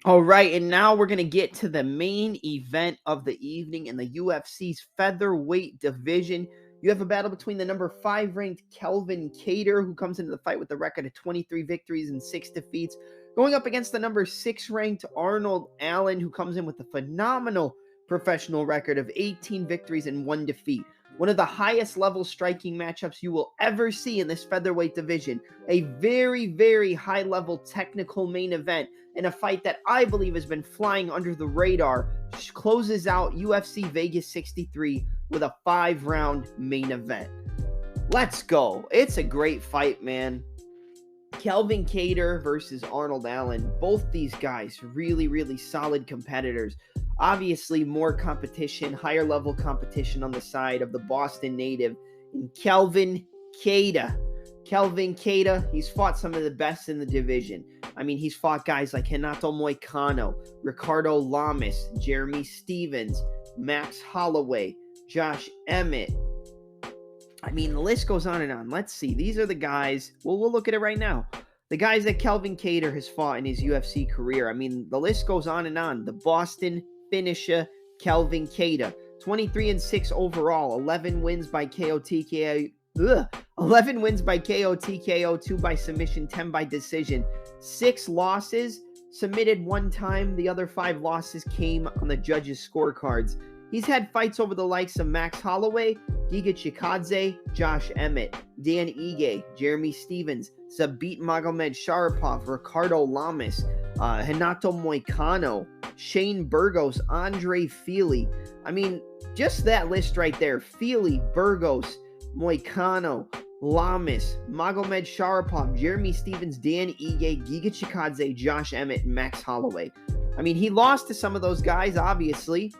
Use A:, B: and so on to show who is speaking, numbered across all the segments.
A: All right, and now we're going to get to the main event of the evening in the UFC's featherweight division. You have a battle between the number 5 ranked Kelvin Kattar, who comes into the fight with a record of 23 victories and 6 defeats, going up against the number 6 ranked Arnold Allen, who comes in with a phenomenal professional record of 18 victories and 1 defeat. One of the highest level striking matchups you will ever see in this featherweight division. A very, very high level technical main event in a fight that I believe has been flying under the radar, closes out UFC Vegas 63 with a 5-round main event. Let's go. It's a great fight, man. Kelvin Kattar versus Arnold Allen. Both these guys, really, really solid competitors. Obviously, more competition, higher level competition on the side of the Boston native in Kelvin Kattar. Kelvin Kattar, he's fought some of the best in the division. I mean, he's fought guys like Renato Moicano, Ricardo Lamas, Jeremy Stevens, Max Holloway, Josh Emmett. I mean, the list goes on and on. Let's see. These are the guys. Well, we'll look at it right now. The guys that Kelvin Kattar has fought in his UFC career. I mean, the list goes on and on. The Boston finisher, Kelvin Kattar. 23-6 overall. 11 wins by KO TKO. 11 wins by KO TKO, 2 by submission, 10 by decision. 6 losses, submitted 1 time. The other 5 losses came on the judges' scorecards. He's had fights over the likes of Max Holloway, Giga Chikadze, Josh Emmett, Dan Ige, Jeremy Stevens, Zabit Magomed Sharapov, Ricardo Lamas, Renato Moicano, Shane Burgos, Andre Fili. I mean, just that list right there. Fili, Burgos, Moicano, Lamas, Magomed Sharapov, Jeremy Stevens, Dan Ige, Giga Chikadze, Josh Emmett, and Max Holloway. I mean, he lost to some of those guys, obviously.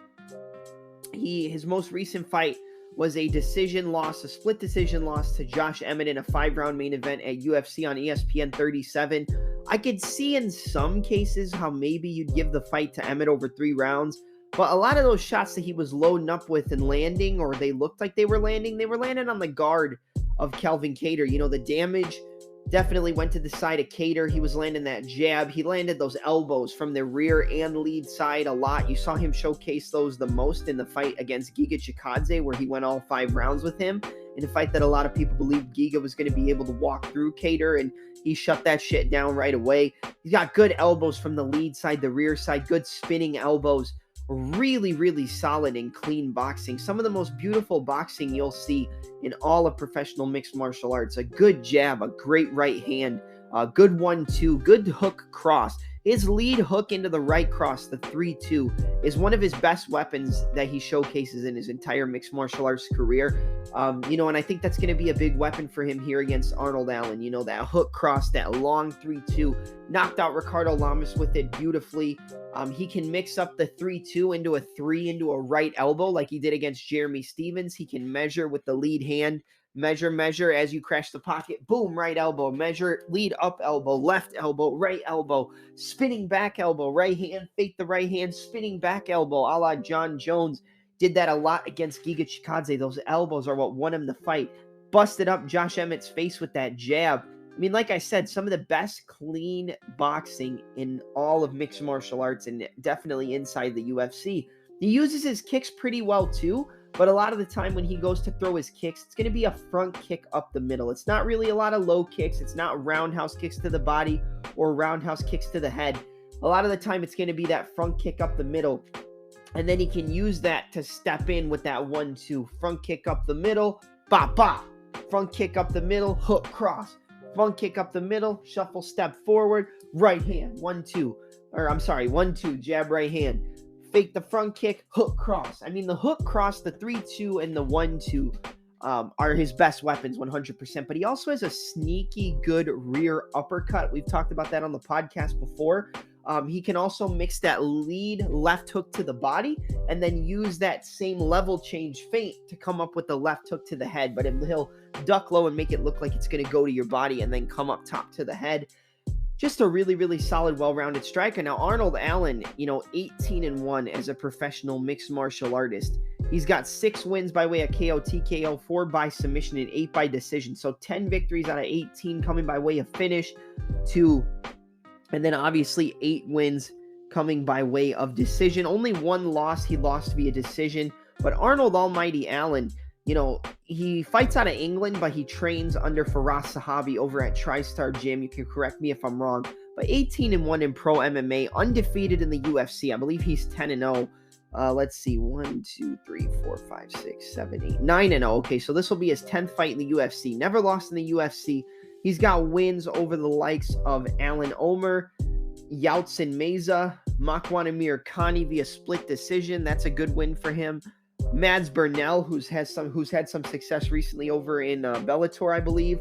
A: His most recent fight was a decision loss, a split decision loss to Josh Emmett in a 5-round main event at UFC on ESPN 37. I could see in some cases how maybe you'd give the fight to Emmett over 3 rounds, but a lot of those shots that he was loading up with and landing, or they looked like they were landing on the guard of Kelvin Kattar. You know, the damage definitely went to the side of Kattar. He was landing that jab. He landed those elbows from the rear and lead side a lot. You saw him showcase those the most in the fight against Giga Chikadze, where he went all 5 rounds with him, in a fight that a lot of people believed Giga was going to be able to walk through Kattar, and he shut that shit down right away. He's got good elbows from the lead side, the rear side, good spinning elbows. Really, really solid and clean boxing. Some of the most beautiful boxing you'll see in all of professional mixed martial arts. A good jab, a great right hand, a good 1-2, good hook cross. His lead hook into the right cross, the 3-2, is one of his best weapons that he showcases in his entire mixed martial arts career. And I think that's going to be a big weapon for him here against Arnold Allen. You know, that hook cross, that long 3-2, knocked out Ricardo Lamas with it beautifully. He can mix up the 3-2 into a 3 into a right elbow like he did against Jeremy Stevens. He can measure with the lead hand. Measure as you crash the pocket. Boom, right elbow. Measure, lead up elbow, left elbow, right elbow, spinning back elbow, right hand, fake the right hand, spinning back elbow, a la John Jones. Did that a lot against Giga Chikadze. Those elbows are what won him the fight. Busted up Josh Emmett's face with that jab. I mean, like I said, some of the best clean boxing in all of mixed martial arts, and definitely inside the UFC. He uses his kicks pretty well too, but a lot of the time when he goes to throw his kicks, it's going to be a front kick up the middle. It's not really a lot of low kicks. It's not roundhouse kicks to the body or roundhouse kicks to the head. A lot of the time it's going to be that front kick up the middle. And then he can use that to step in with that 1-2. Front kick up the middle, bop, bop. Front kick up the middle, hook cross. Front kick up the middle, shuffle step forward, right hand, 1-2. 1-2, jab right hand. Fake the front kick, hook cross. I mean, the hook cross, the 3-2, and the 1-2 are his best weapons, 100%. But he also has a sneaky good rear uppercut. We've talked about that on the podcast before. He can also mix that lead left hook to the body and then use that same level change feint to come up with the left hook to the head. But he'll duck low and make it look like it's going to go to your body and then come up top to the head. Just a really, really solid, well-rounded striker. Now, Arnold Allen, 18-1 as a professional mixed martial artist. He's got 6 wins by way of KO, TKO, 4 by submission, and 8 by decision. So 10 victories out of 18 coming by way of finish, and then obviously 8 wins coming by way of decision. Only one loss, he lost via decision. But Arnold Almighty Allen, he fights out of England, but he trains under Faraz Sahabi over at TriStar Gym. You can correct me if I'm wrong. But 18-1 in pro MMA, undefeated in the UFC. I believe he's 10-0. Let's see, 1, 2, 3, 4, 5, 6, 7, 8, 9-0. Okay, so this will be his 10th fight in the UFC. Never lost in the UFC. He's got wins over the likes of Alan Omer, Yautsin Meza, Makwan Amir Khani via split decision. That's a good win for him. Mads Burnell, who's had some success recently over in Bellator, I believe,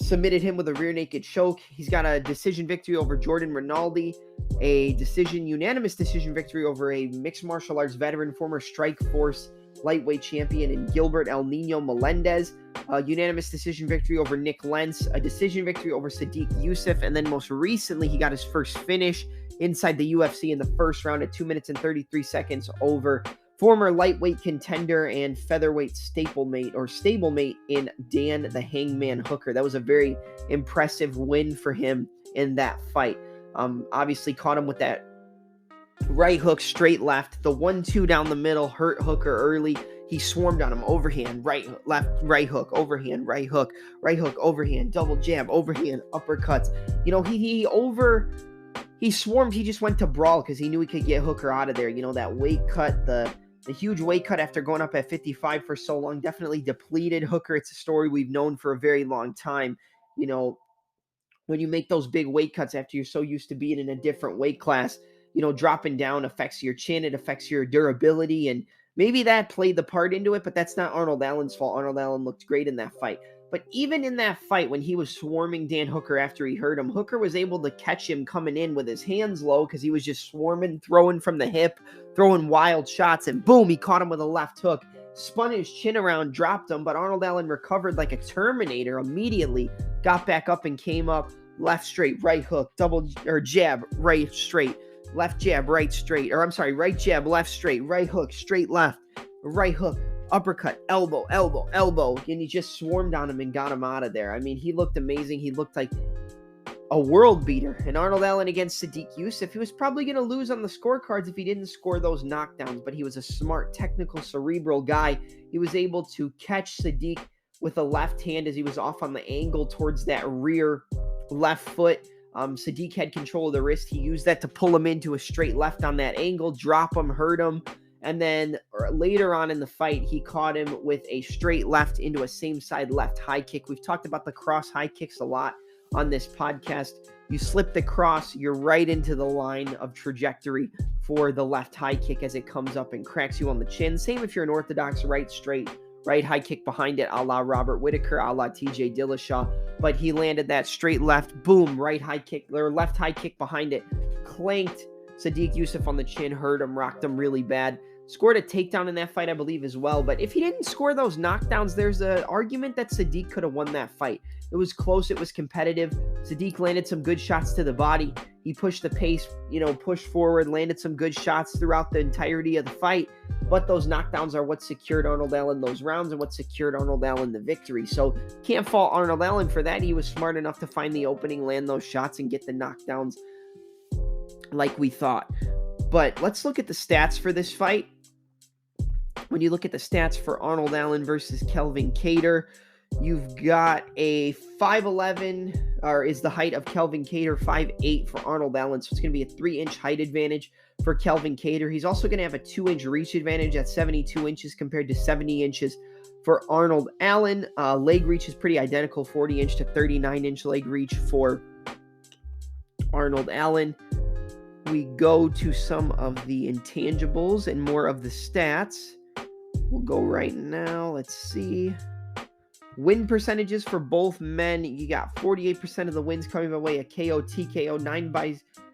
A: submitted him with a rear naked choke. He's got a decision victory over Jordan Rinaldi, a unanimous decision victory over a mixed martial arts veteran, former Strikeforce lightweight champion in Gilbert El Nino Melendez, a unanimous decision victory over Nick Lentz, a decision victory over Sadiq Youssef, and then most recently he got his first finish inside the UFC in the first round at 2 minutes and 33 seconds over former lightweight contender and featherweight stablemate in Dan the Hangman Hooker. That was a very impressive win for him in that fight. Obviously caught him with that right hook, straight left. The 1-2 down the middle hurt Hooker early. He swarmed on him, overhand, right, left, right hook, overhand, right hook, overhand, double jab, overhand, uppercuts. He swarmed. He just went to brawl because he knew he could get Hooker out of there. That weight cut, the huge weight cut after going up at 55 for so long definitely depleted Hooker. It's a story we've known for a very long time. When you make those big weight cuts after you're so used to being in a different weight class, dropping down affects your chin. It affects your durability. And maybe that played the part into it, but that's not Arnold Allen's fault. Arnold Allen looked great in that fight. But even in that fight, when he was swarming Dan Hooker after he hurt him, Hooker was able to catch him coming in with his hands low because he was just swarming, throwing from the hip, throwing wild shots, and boom, he caught him with a left hook, spun his chin around, dropped him, but Arnold Allen recovered like a Terminator immediately, got back up and came up, left straight, right hook, jab, right straight, left jab, right straight, right jab, left straight, right hook, straight left, right hook, uppercut, elbow, and he just swarmed on him and got him out of there. I mean, he looked amazing. He looked like a world beater. And Arnold Allen against Sadiq Youssef, he was probably going to lose on the scorecards if he didn't score those knockdowns, but he was a smart, technical, cerebral guy. He was able to catch Sadiq with a left hand as he was off on the angle towards that rear left foot. Sadiq had control of the wrist. He used that to pull him into a straight left on that angle, drop him, hurt him. And then later on in the fight, he caught him with a straight left into a same side left high kick. We've talked about the cross high kicks a lot on this podcast. You slip the cross, you're right into the line of trajectory for the left high kick as it comes up and cracks you on the chin. Same if you're an orthodox right straight, right high kick behind it, a la Robert Whittaker, a la TJ Dillashaw. But he landed that straight left, boom, right high kick, or left high kick behind it, clanked Sadiq Youssef on the chin, hurt him, rocked him really bad. Scored a takedown in that fight, I believe, as well. But if he didn't score those knockdowns, there's an argument that Sadiq could have won that fight. It was close. It was competitive. Sadiq landed some good shots to the body. He pushed the pace, pushed forward, landed some good shots throughout the entirety of the fight. But those knockdowns are what secured Arnold Allen those rounds and what secured Arnold Allen the victory. So can't fault Arnold Allen for that. He was smart enough to find the opening, land those shots, and get the knockdowns like we thought. But let's look at the stats for this fight. When you look at the stats for Arnold Allen versus Kelvin Kattar, you've got a 5'11", or is the height of Kelvin Kattar, 5'8" for Arnold Allen. So it's going to be a 3-inch height advantage for Kelvin Kattar. He's also going to have a 2-inch reach advantage at 72 inches compared to 70 inches for Arnold Allen. Leg reach is pretty identical, 40-inch to 39-inch leg reach for Arnold Allen. We go to some of the intangibles and more of the stats. We'll go right now. Let's see. Win percentages for both men. You got 48% of the wins coming by way of KO, TKO,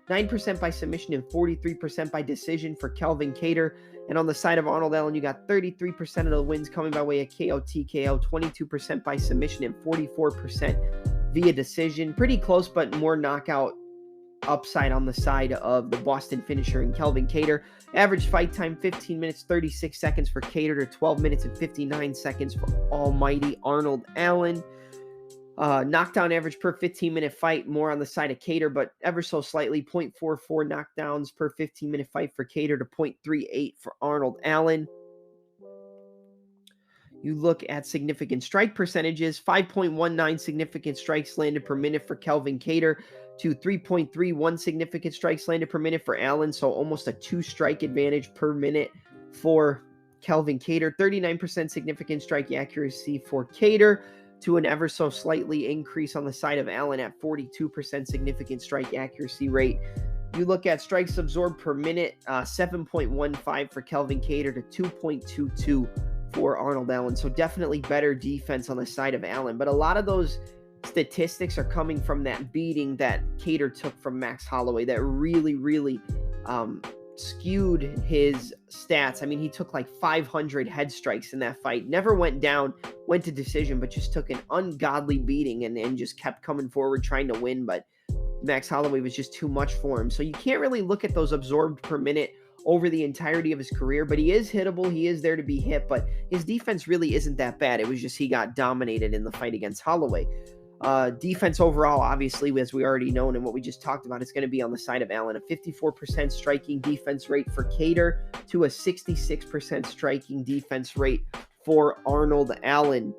A: 9% by submission, and 43% by decision for Kelvin Kattar. And on the side of Arnold Allen, you got 33% of the wins coming by way of KO, TKO, 22% by submission, and 44% via decision. Pretty close, but more knockout upside on the side of the Boston finisher in Kelvin Kattar. Average fight time, 15 minutes, 36 seconds for Kattar to 12 minutes and 59 seconds for almighty Arnold Allen. Knockdown average per 15-minute fight, more on the side of Kattar, but ever so slightly, 0.44 knockdowns per 15-minute fight for Kattar to 0.38 for Arnold Allen. You look at significant strike percentages, 5.19 significant strikes landed per minute for Kelvin Kattar to 3.31 significant strikes landed per minute for Allen, so almost a 2-strike advantage per minute for Kelvin Kattar. 39% significant strike accuracy for Kattar to an ever so slightly increase on the side of Allen at 42% significant strike accuracy rate. You look at strikes absorbed per minute, 7.15 for Kelvin Kattar to 2.22 for Arnold Allen. So definitely better defense on the side of Allen. But a lot of those statistics are coming from that beating that Kattar took from Max Holloway that really skewed his stats. I mean, he took like 500 head strikes in that fight. Never went down, went to decision, but just took an ungodly beating and just kept coming forward trying to win. But Max Holloway was just too much for him. So you can't really look at those absorbed per minute over the entirety of his career, but he is hittable. He is there to be hit, but his defense really isn't that bad. It was just he got dominated in the fight against Holloway. Defense overall, obviously, as we already know and what we just talked about, it's going to be on the side of Allen. A 54% striking defense rate for Kattar to a 66% striking defense rate for Arnold Allen.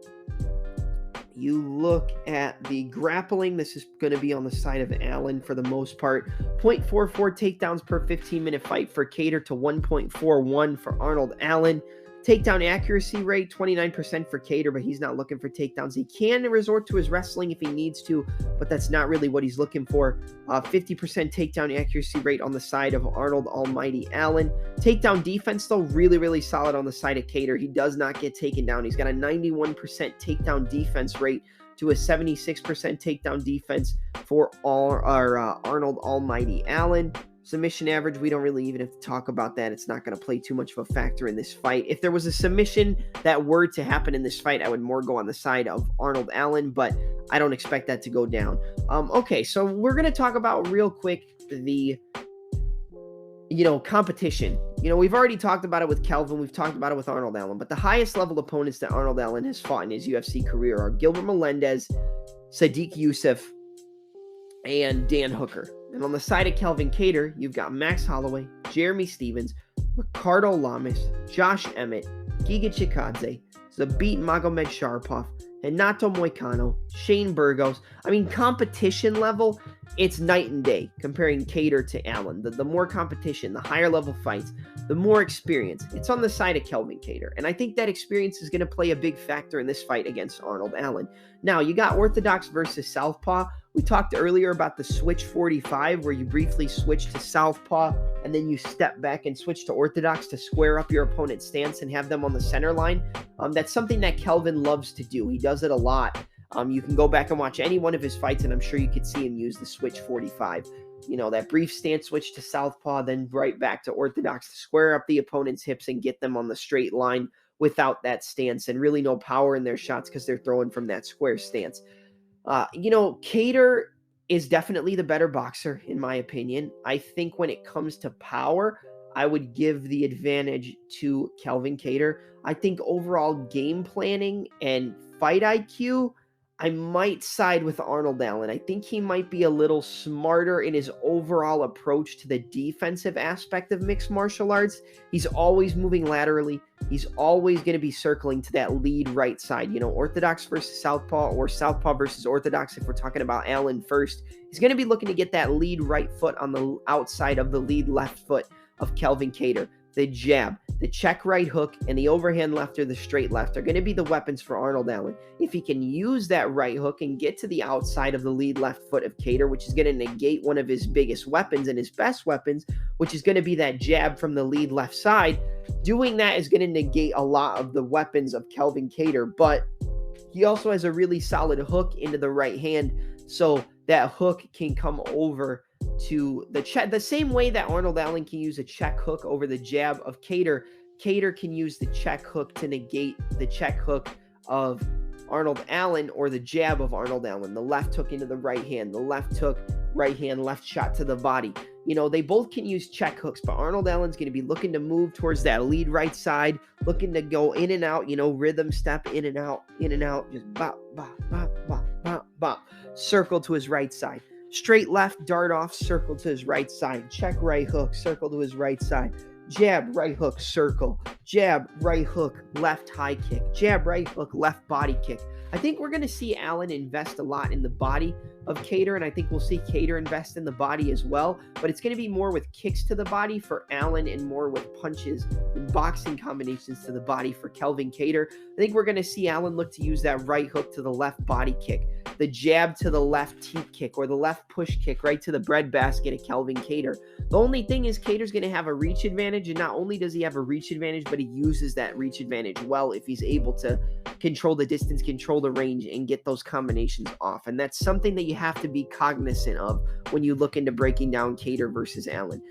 A: You look at the grappling. This is going to be on the side of Allen for the most part. 0.44 takedowns per 15-minute fight for Kattar to 1.41 for Arnold Allen. Takedown accuracy rate, 29% for Kattar, but he's not looking for takedowns. He can resort to his wrestling if he needs to, but that's not really what he's looking for. 50% takedown accuracy rate on the side of Arnold Almighty Allen. Takedown defense, though, really solid on the side of Kattar. He does not get taken down. He's got a 91% takedown defense rate to a 76% takedown defense for Arnold Almighty Allen. Submission average, we don't really even have to talk about that. It's not going to play too much of a factor in this fight. If there was a submission that were to happen in this fight, I would more go on the side of Arnold Allen, but I don't expect that to go down. Okay, so we're going to talk about real quick the competition. We've already talked about it with Kelvin. We've talked about it with Arnold Allen, but the highest level opponents that Arnold Allen has fought in his UFC career are Gilbert Melendez, Sadiq Youssef, and Dan Hooker. And on the side of Kelvin Kattar, you've got Max Holloway, Jeremy Stephens, Ricardo Lamas, Josh Emmett, Giga Chikadze, Zabit Magomedsharipov, Renato Moicano, Shane Burgos. I mean, competition level, it's night and day comparing Kattar to Allen. The more competition, the higher level fights, the more experience. It's on the side of Kelvin Kattar. And I think that experience is going to play a big factor in this fight against Arnold Allen. Now, you got Orthodox versus Southpaw. We talked earlier about the switch 45, where you briefly switch to Southpaw and then you step back and switch to Orthodox to square up your opponent's stance and have them on the center line. That's something that Kelvin loves to do. He does it a lot. You can go back and watch any one of his fights, and I'm sure you could see him use the switch 45. That brief stance switch to Southpaw, then right back to Orthodox to square up the opponent's hips and get them on the straight line without that stance, and really no power in their shots because they're throwing from that square stance. Kattar is definitely the better boxer, in my opinion. I think when it comes to power, I would give the advantage to Kelvin Kattar. I think overall game planning and fight IQ, I might side with Arnold Allen. I think he might be a little smarter in his overall approach to the defensive aspect of mixed martial arts. He's always moving laterally. He's always going to be circling to that lead right side. Orthodox versus Southpaw, or Southpaw versus Orthodox, if we're talking about Allen first. He's going to be looking to get that lead right foot on the outside of the lead left foot of Kelvin Kattar. The jab, the check right hook, and the overhand left or the straight left are going to be the weapons for Arnold Allen. If he can use that right hook and get to the outside of the lead left foot of Kattar, which is going to negate one of his biggest weapons and his best weapons, which is going to be that jab from the lead left side, doing that is going to negate a lot of the weapons of Kelvin Kattar. But he also has a really solid hook into the right hand, so that hook can come over to the check, the same way that Arnold Allen can use a check hook over the jab of Kattar. Kattar can use the check hook to negate the check hook of Arnold Allen, or the jab of Arnold Allen, the left hook into the right hand, the left hook, right hand, left shot to the body. They both can use check hooks, but Arnold Allen's going to be looking to move towards that lead right side, looking to go in and out, rhythm step in and out, just bop, bop, bop, bop, bop, bop, circle to his right side. Straight left, dart off, circle to his right side. Check right hook, circle to his right side. Jab, right hook, circle. Jab, right hook, left high kick. Jab, right hook, left body kick. I think we're going to see Allen invest a lot in the body of Kattar, and I think we'll see Kattar invest in the body as well. But it's going to be more with kicks to the body for Allen and more with punches and boxing combinations to the body for Kelvin Kattar. I think we're going to see Allen look to use that right hook to the left body kick, the jab to the left teep kick, or the left push kick right to the breadbasket of Kelvin Kattar. The only thing is Kattar's going to have a reach advantage, and not only does he have a reach advantage, but he uses that reach advantage well if he's able to control the distance, control the range, and get those combinations off. And that's something that you have to be cognizant of when you look into breaking down Kattar versus Allen.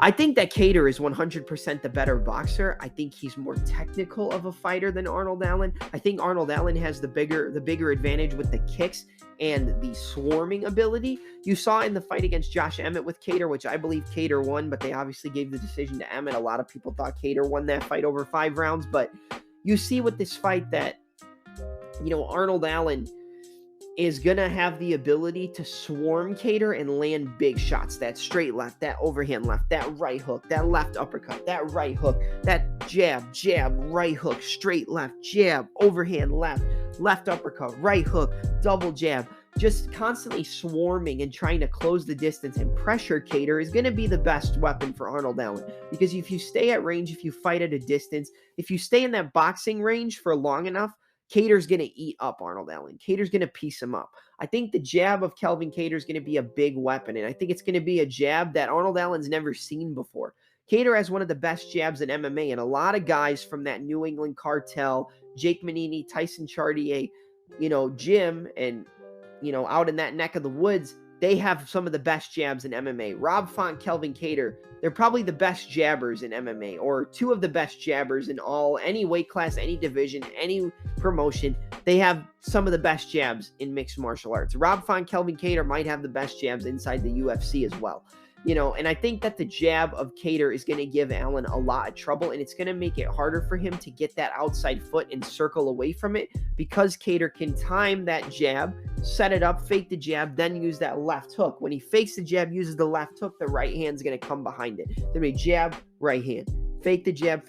A: I think that Kattar is 100% the better boxer. I think he's more technical of a fighter than Arnold Allen. I think Arnold Allen has the bigger advantage with the kicks and the swarming ability. You saw in the fight against Josh Emmett with Kattar, which I believe Kattar won, but they obviously gave the decision to Emmett. A lot of people thought Kattar won that fight over 5 rounds, but you see with this fight that, Arnold Allen is going to have the ability to swarm Kattar and land big shots. That straight left, that overhand left, that right hook, that left uppercut, that right hook, that jab, right hook, straight left, jab, overhand left, left uppercut, right hook, double jab. Just constantly swarming and trying to close the distance and pressure Kattar is going to be the best weapon for Arnold Allen. Because if you stay at range, if you fight at a distance, if you stay in that boxing range for long enough, Kattar's going to eat up Arnold Allen. Kattar's going to piece him up. I think the jab of Kelvin Kattar is going to be a big weapon, and I think it's going to be a jab that Arnold Allen's never seen before. Kattar has one of the best jabs in MMA, and a lot of guys from that New England cartel, Jake Manini, Tyson Chartier, Jim, and, out in that neck of the woods, they have some of the best jabs in MMA. Rob Font, Kelvin Kattar, they're probably the best jabbers in MMA, or two of the best jabbers in any weight class, any division, any promotion. They have some of the best jabs in mixed martial arts. Rob Font, Kelvin Kattar might have the best jabs inside the UFC as well. And I think that the jab of Kattar is going to give Allen a lot of trouble, and it's going to make it harder for him to get that outside foot and circle away from it, because Kattar can time that jab, set it up, fake the jab, then use that left hook. When he fakes the jab, uses the left hook, the right hand's going to come behind it. There'll be jab, right hand. Fake the jab,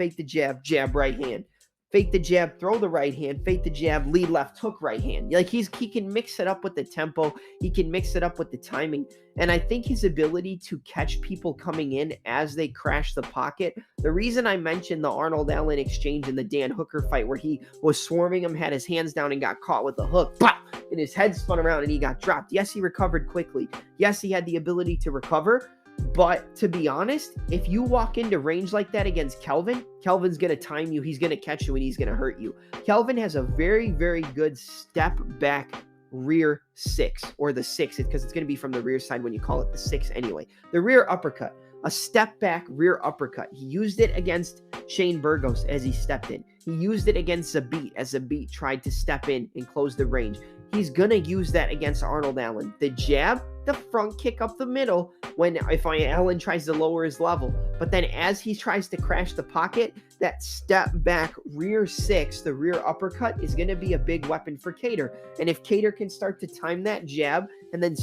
A: jab, right hand. Fake the jab, throw the right hand, fake the jab, lead left hook, right hand. Like he can mix it up with the tempo. He can mix it up with the timing. And I think his ability to catch people coming in as they crash the pocket. The reason I mentioned the Arnold Allen exchange in the Dan Hooker fight where he was swarming him, had his hands down and got caught with a hook, pop, and his head spun around and he got dropped. Yes, he recovered quickly. Yes, he had the ability to recover. But to be honest, if you walk into range like that against Kelvin's going to time you, he's going to catch you, and he's going to hurt you. Kelvin has a very, very good step back rear 6, or the 6, because it's going to be from the rear side when you call it the 6 anyway. The rear uppercut, a step back rear uppercut. He used it against Shane Burgos as he stepped in. He used it against Zabit as Zabit tried to step in and close the range. He's going to use that against Arnold Allen. The jab, the front kick up the middle if Allen tries to lower his level. But then as he tries to crash the pocket, that step back rear 6, the rear uppercut, is going to be a big weapon for Kattar. And if Kattar can start to time that jab and then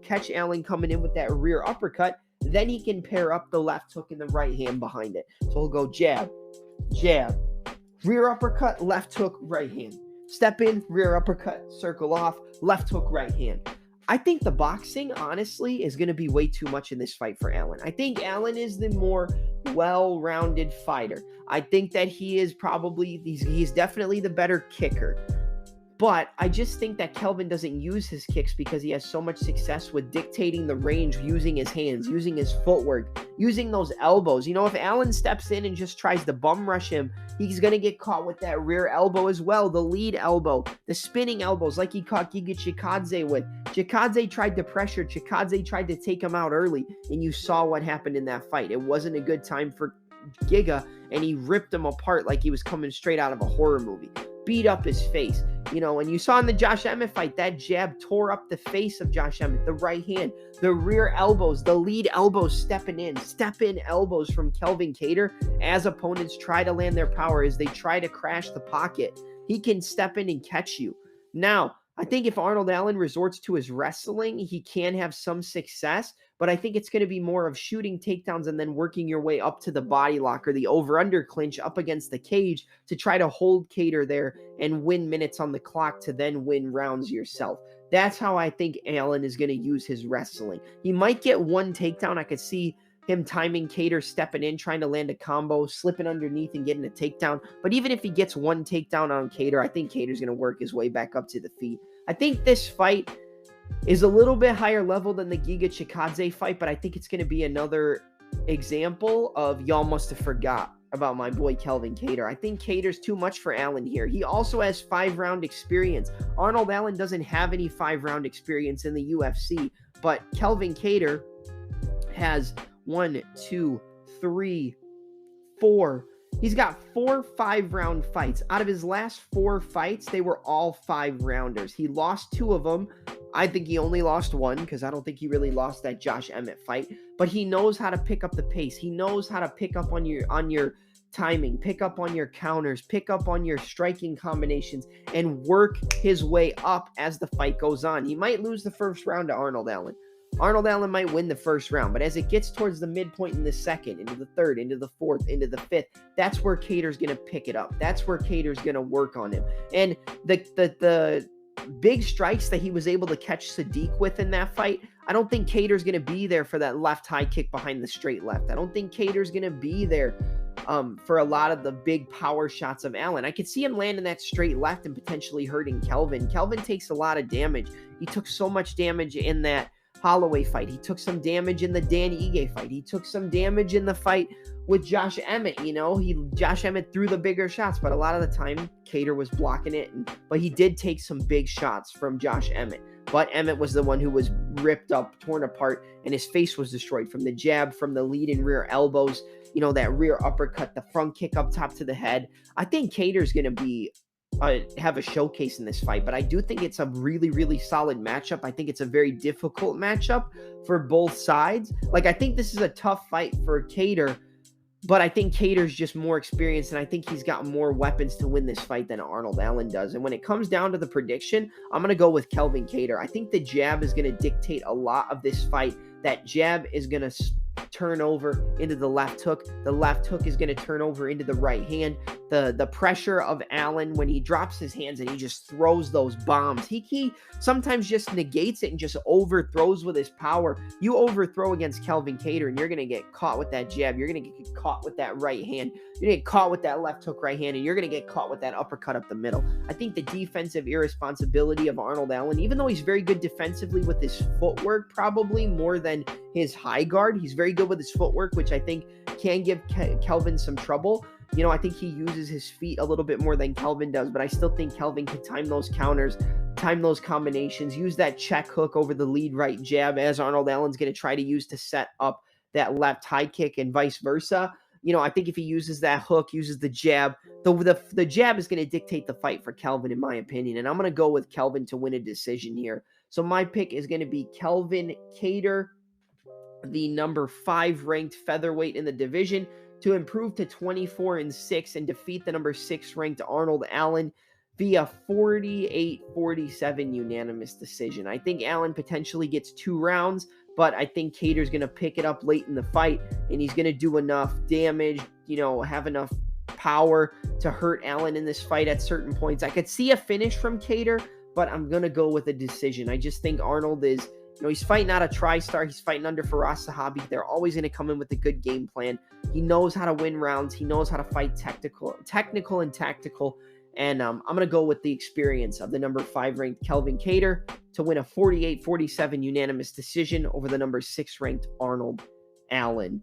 A: catch Allen coming in with that rear uppercut, then he can pair up the left hook and the right hand behind it. So he'll go jab, rear uppercut, left hook, right hand. Step in, rear uppercut, circle off, left hook, right hand. I think the boxing, honestly, is going to be way too much in this fight for Allen. I think Allen is the more well-rounded fighter. I think that he's definitely the better kicker. But I just think that Kelvin doesn't use his kicks because he has so much success with dictating the range, using his hands, using his footwork, using those elbows. If Allen steps in and just tries to bum rush him, he's going to get caught with that rear elbow as well, the lead elbow, the spinning elbows like he caught Giga Chikadze with. Chikadze tried to pressure. Chikadze tried to take him out early, and you saw what happened in that fight. It wasn't a good time for Giga, and he ripped him apart like he was coming straight out of a horror movie. Beat up his face. And you saw in the Josh Emmett fight, that jab tore up the face of Josh Emmett, the right hand, the rear elbows, the lead elbows step-in elbows from Kelvin Kattar as opponents try to land their power, as they try to crash the pocket. He can step in and catch you. Now, I think if Arnold Allen resorts to his wrestling, he can have some success, but I think it's going to be more of shooting takedowns and then working your way up to the body lock or the over-under clinch up against the cage to try to hold Kattar there and win minutes on the clock to then win rounds yourself. That's how I think Allen is going to use his wrestling. He might get one takedown. I could see him timing Kattar, stepping in, trying to land a combo, slipping underneath and getting a takedown. But even if he gets one takedown on Kattar, I think Kattar's going to work his way back up to the feet. I think this fight is a little bit higher level than the Giga Chikadze fight, but I think it's going to be another example of y'all must have forgot about my boy Kelvin Kattar. I think Kattar's too much for Allen here. He also has 5-round experience. Arnold Allen doesn't have any 5-round experience in the UFC, but Kelvin Kattar has 1, 2, 3, 4. He's got 4 5-round fights. Out of his last 4 fights, they were all 5-rounders. He lost 2 of them. I think he only lost 1 because I don't think he really lost that Josh Emmett fight. But he knows how to pick up the pace. He knows how to pick up on your timing, pick up on your counters, pick up on your striking combinations, and work his way up as the fight goes on. He might lose the first round to Arnold Allen. Arnold Allen might win the first round, but as it gets towards the midpoint in the second, into the third, into the fourth, into the fifth, that's where Kattar's going to pick it up. That's where Kattar's going to work on him. And the big strikes that he was able to catch Sadiq with in that fight, I don't think Kattar's going to be there for that left high kick behind the straight left. I don't think Kattar's going to be there for a lot of the big power shots of Allen. I could see him landing that straight left and potentially hurting Kelvin. Kelvin takes a lot of damage. He took so much damage in that Holloway fight. He took some damage in the Dan Ige fight. He took some damage in the fight with Josh Emmett. Josh Emmett threw the bigger shots, but a lot of the time Kattar was blocking it. But he did take some big shots from Josh Emmett. But Emmett was the one who was ripped up, torn apart, and his face was destroyed from the jab, from the lead and rear elbows, that rear uppercut, the front kick up top to the head. I think Kattar's going to be have a showcase in this fight, but I do think it's a really, really solid matchup. I think it's a very difficult matchup for both sides. I think this is a tough fight for Kattar, but I think Kattar's just more experienced, and I think he's got more weapons to win this fight than Arnold Allen does. And when it comes down to the prediction, I'm going to go with Kelvin Kattar. I think the jab is going to dictate a lot of this fight. That jab is going to turn over into the left hook. The left hook is going to turn over into the right hand. The pressure of Allen when he drops his hands and he just throws those bombs. He sometimes just negates it and just overthrows with his power. You overthrow against Kelvin Kattar and you're going to get caught with that jab. You're going to get caught with that right hand. You're going to get caught with that left hook right hand, and you're going to get caught with that uppercut up the middle. I think the defensive irresponsibility of Arnold Allen, even though he's very good defensively with his footwork, probably more than his high guard, he's very good with his footwork, which I think can give Kelvin some trouble. I think he uses his feet a little bit more than Kelvin does, but I still think Kelvin can time those counters, time those combinations, use that check hook over the lead right jab, as Arnold Allen's going to try to use to set up that left high kick, and vice versa. I think if he uses that hook, uses the jab, the jab is going to dictate the fight for Kelvin, in my opinion. And I'm going to go with Kelvin to win a decision here. So my pick is going to be Kelvin Kattar, the number 5 ranked featherweight in the division, to improve to 24-6 and defeat the number 6 ranked Arnold Allen via 48-47 unanimous decision. I think Allen potentially gets 2 rounds, but I think Kattar's going to pick it up late in the fight, and he's going to do enough damage, have enough power to hurt Allen in this fight at certain points. I could see a finish from Kattar, but I'm going to go with a decision. I just think Arnold is, he's fighting out a TriStar. He's fighting under Faraz Sahabi. They're always going to come in with a good game plan. He knows how to win rounds. He knows how to fight technical and tactical. And I'm going to go with the experience of the number 5 ranked Kelvin Kattar to win a 48-47 unanimous decision over the number 6 ranked Arnold Allen.